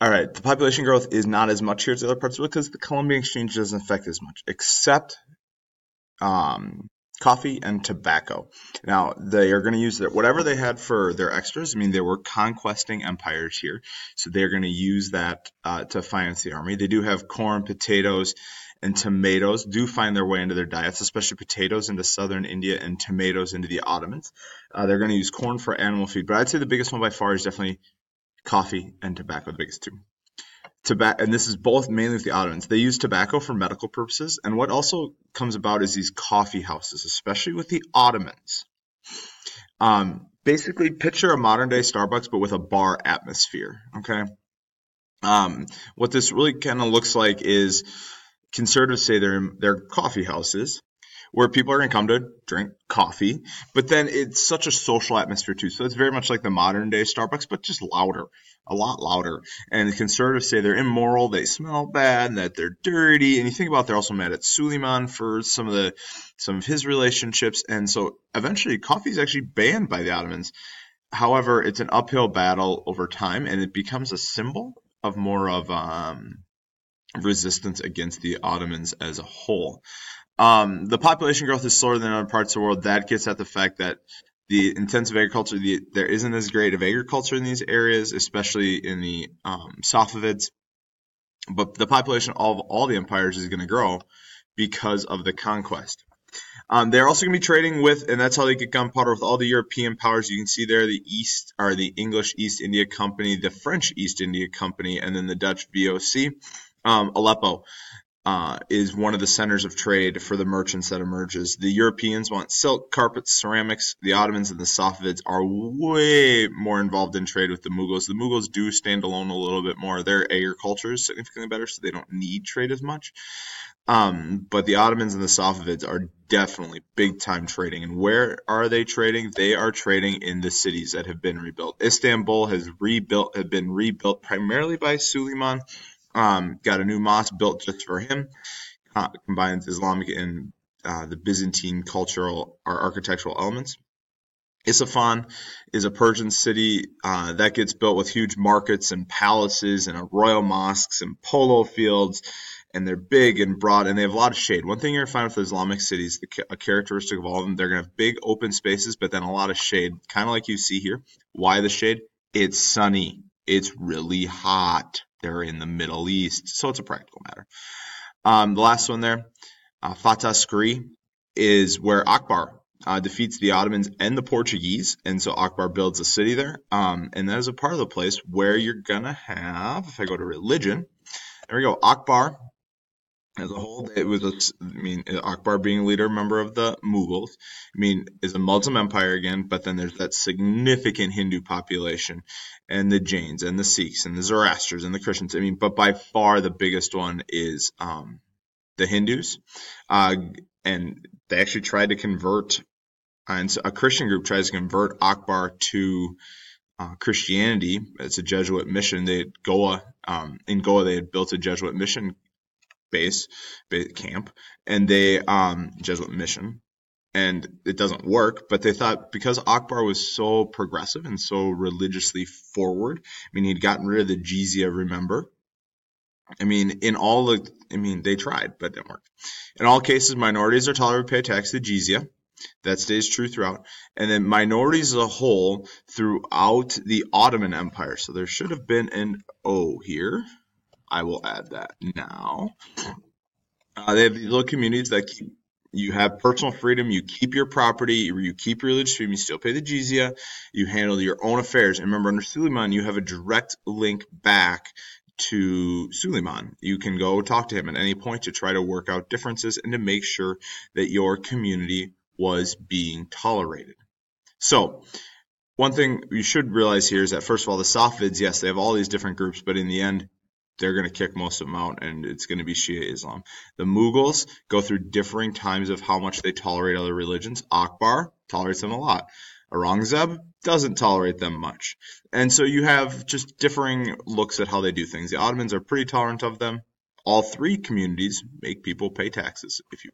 All right, the population growth is not as much here as the other parts of it because the Columbian Exchange doesn't affect as much, except um, coffee and tobacco. Now, they are going to use whatever they had for their extras. I mean, they were conquesting empires here, so they're going to use that to finance the army. They do have corn, potatoes, and tomatoes do find their way into their diets, especially potatoes into southern India and tomatoes into the Ottomans. They're going to use corn for animal feed, but I'd say the biggest one by far is definitely coffee and tobacco, the biggest two. Tobacco, and this is both mainly with the Ottomans. They use tobacco for medical purposes, and what also comes about is these coffee houses, especially with the Ottomans. Basically, picture a modern day Starbucks, but with a bar atmosphere. Okay. What this really kind of looks like is conservatives say they're coffee houses where people are going to come to drink coffee, but then it's such a social atmosphere too. So it's very much like the modern day Starbucks, but just louder, a lot louder. And the conservatives say they're immoral, they smell bad, and that they're dirty. And you think about they're also mad at Suleiman for some of his relationships. And so eventually coffee is actually banned by the Ottomans. However, it's an uphill battle over time, and it becomes a symbol of more of resistance against the Ottomans as a whole. The population growth is slower than other parts of the world. That gets at the fact that the intensive agriculture, there isn't as great of agriculture in these areas, especially in the Safavids. But the population of all the empires is going to grow because of the conquest. They're also going to be trading with, and that's how they get gunpowder, with all the European powers. You can see there the East, or the English East India Company, the French East India Company, and then the Dutch VOC. Aleppo is one of the centers of trade for the merchants that emerges. The Europeans want silk, carpets, ceramics. The Ottomans and the Safavids are way more involved in trade with the Mughals. The Mughals do stand alone a little bit more. Their agriculture is significantly better, so they don't need trade as much. But the Ottomans and the Safavids are definitely big time trading. And where are they trading? They are trading in the cities that have been rebuilt. Istanbul has been rebuilt primarily by Suleiman. Got a new mosque built just for him. Combines Islamic and the Byzantine cultural or architectural elements. Isfahan is a Persian city that gets built with huge markets and palaces and royal mosques and polo fields, and they're big and broad, and they have a lot of shade. One thing you're going to find with Islamic cities, a characteristic of all of them, they're going to have big open spaces, but then a lot of shade, kind of like you see here. Why the shade? It's sunny. It's really hot. They're in the Middle East, so it's a practical matter. The last one there, Fatah Skri, is where Akbar defeats the Ottomans and the Portuguese, and so Akbar builds a city there, and that is a part of the place where you're gonna have, if I go to religion, there we go, Akbar as a whole, Akbar being a leader, member of the Mughals, is a Muslim empire again, but then there's that significant Hindu population, and the Jains, and the Sikhs, and the Zoroastrians, and the Christians. But by far the biggest one is the Hindus, and they actually tried to convert, and so a Christian group tries to convert Akbar to Christianity. It's a Jesuit mission. In Goa, they had built a Jesuit mission base camp, and they Jesuit mission, and it doesn't work. But they thought because Akbar was so progressive and so religiously forward, he'd gotten rid of the jizya. Remember, they tried, but it didn't work. In all cases, minorities are tolerated to pay tax to jizya. That stays true throughout. And then minorities as a whole throughout the Ottoman Empire. So there should have been an O here. I will add that now. They have these little communities that you have personal freedom, you keep your property, you keep your religious freedom, you still pay the jizya, you handle your own affairs. And remember, under Suleiman, you have a direct link back to Suleiman. You can go talk to him at any point to try to work out differences and to make sure that your community was being tolerated. So, one thing you should realize here is that, first of all, the Safavids, yes, they have all these different groups, but in the end, they're going to kick most of them out, and it's going to be Shia Islam. The Mughals go through differing times of how much they tolerate other religions. Akbar tolerates them a lot. Aurangzeb doesn't tolerate them much. And so you have just differing looks at how they do things. The Ottomans are pretty tolerant of them. All three communities make people pay taxes, if you